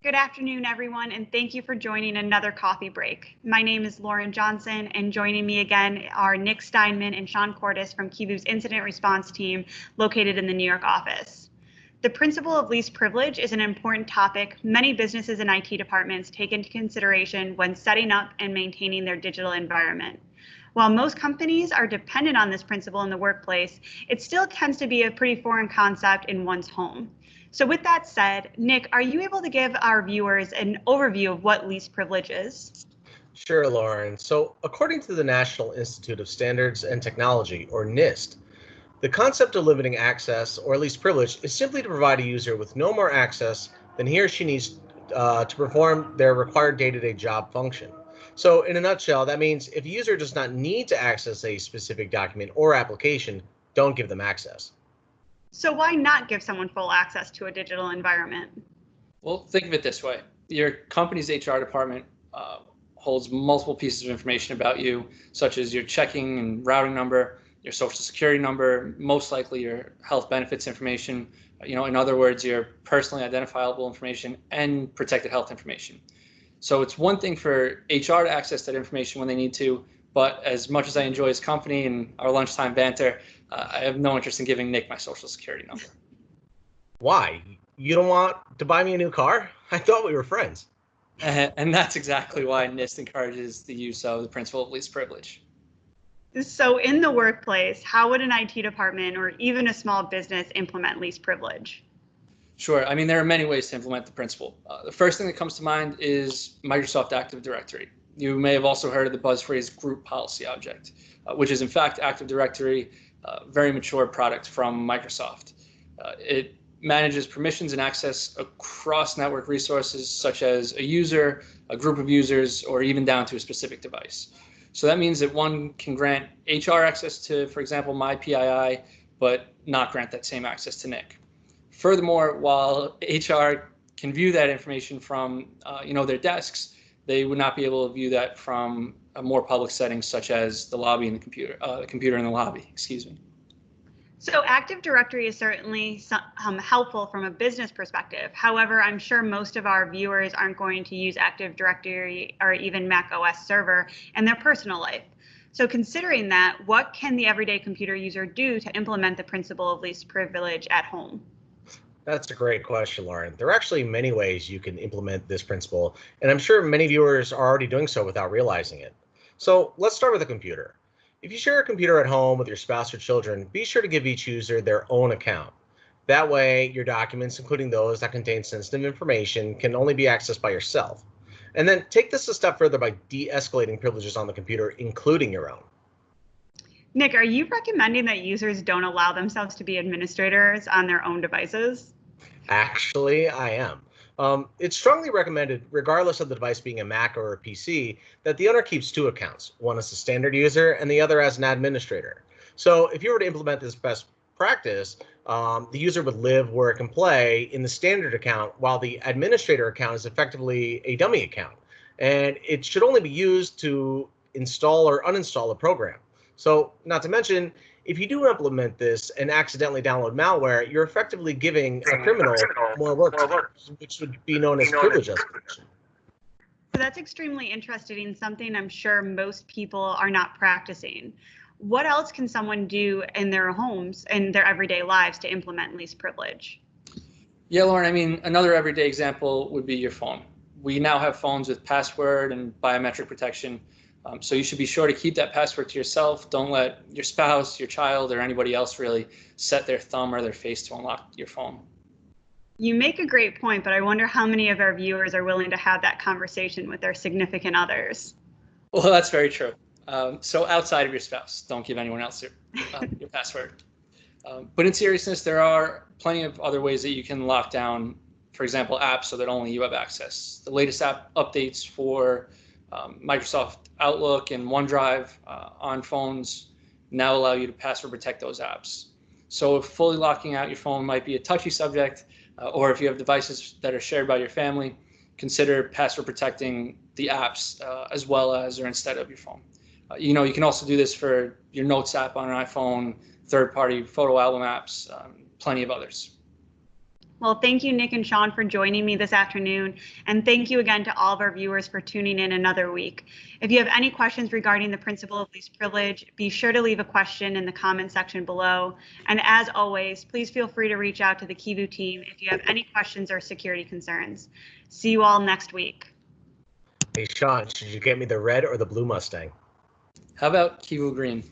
Good afternoon, everyone, and thank you for joining another coffee break. My name is Lauren Johnson, and joining me again are Nick Steinmann and Sean Cordes from Kivu's incident response team located in the New York office. The principle of least privilege is an important topic many businesses and IT departments take into consideration when setting up and maintaining their digital environment. While most companies are dependent on this principle in the workplace, it still tends to be a pretty foreign concept in one's home. So with that said, Nick, are you able to give our viewers an overview of what least privilege is? Sure, Lauren. So, according to the National Institute of Standards and Technology, or NIST, the concept of limiting access, or least privilege, is simply to provide a user with no more access than he or she needs to perform their required day-to-day job function. So, in a nutshell, that means if a user does not need to access a specific document or application, don't give them access. So why not give someone full access to a digital environment? Well, think of it this way. Your company's HR department holds multiple pieces of information about you, such as your checking and routing number, your social security number, most likely your health benefits information, in other words, your personally identifiable information and protected health information. So it's one thing for HR to access that information when they need to, but as much as I enjoy his company and our lunchtime banter, I have no interest in giving Nick my social security number. Why? You don't want to buy me a new car? I thought we were friends. And that's exactly why NIST encourages the use of the principle of least privilege. So in the workplace, how would an IT department or even a small business implement least privilege? Sure. I mean, there are many ways to implement the principle. The first thing that comes to mind is Microsoft Active Directory. You may have also heard of the buzz phrase group policy object, which is in fact Active Directory, very mature product from Microsoft. It manages permissions and access across network resources such as a user, a group of users, or even down to a specific device. So that means that one can grant HR access to, for example, my PII, but not grant that same access to Nick. Furthermore, while HR can view that information from their desks, they would not be able to view that from a more public setting such as the lobby and the computer in the lobby, excuse me. So Active Directory is certainly helpful from a business perspective. However, I'm sure most of our viewers aren't going to use Active Directory or even Mac OS Server in their personal life. So considering that, what can the everyday computer user do to implement the principle of least privilege at home? That's a great question, Lauren. There are actually many ways you can implement this principle, and I'm sure many viewers are already doing so without realizing it. So let's start with a computer. If you share a computer at home with your spouse or children, be sure to give each user their own account. That way, your documents, including those that contain sensitive information, can only be accessed by yourself. And then take this a step further by de-escalating privileges on the computer, including your own. Nick, are you recommending that users don't allow themselves to be administrators on their own devices? Actually, I am. It's strongly recommended, regardless of the device being a Mac or a PC, that the owner keeps two accounts, one as a standard user and the other as an administrator. So if you were to implement this best practice, the user would live, work, and play in the standard account, while the administrator account is effectively a dummy account. And it should only be used to install or uninstall a program. So not to mention, if you do implement this and accidentally download malware, you're effectively giving a criminal more work to do, which would be known as privilege escalation. So that's extremely interesting and something I'm sure most people are not practicing. What else can someone do in their homes and their everyday lives to implement least privilege? Yeah, Lauren, I mean, another everyday example would be your phone. We now have phones with password and biometric protection. So you should be sure to keep that password to yourself. Don't let your spouse, your child, or anybody else really set their thumb or their face to unlock your phone. You make a great point, but I wonder how many of our viewers are willing to have that conversation with their significant others. Well, that's very true. So outside of your spouse, don't give anyone else your password. But in seriousness, there are plenty of other ways that you can lock down, for example, apps so that only you have access. The latest app updates for Microsoft Outlook and OneDrive on phones now allow you to password protect those apps. So if fully locking out your phone might be a touchy subject, or if you have devices that are shared by your family, consider password protecting the apps as well as or instead of your phone. You can also do this for your Notes app on an iPhone, third-party photo album apps, plenty of others. Well, thank you, Nick and Sean, for joining me this afternoon. And thank you again to all of our viewers for tuning in another week. If you have any questions regarding the principle of least privilege, be sure to leave a question in the comment section below. And as always, please feel free to reach out to the Kivu team if you have any questions or security concerns. See you all next week. Hey, Sean, should you get me the red or the blue Mustang? How about Kivu Green?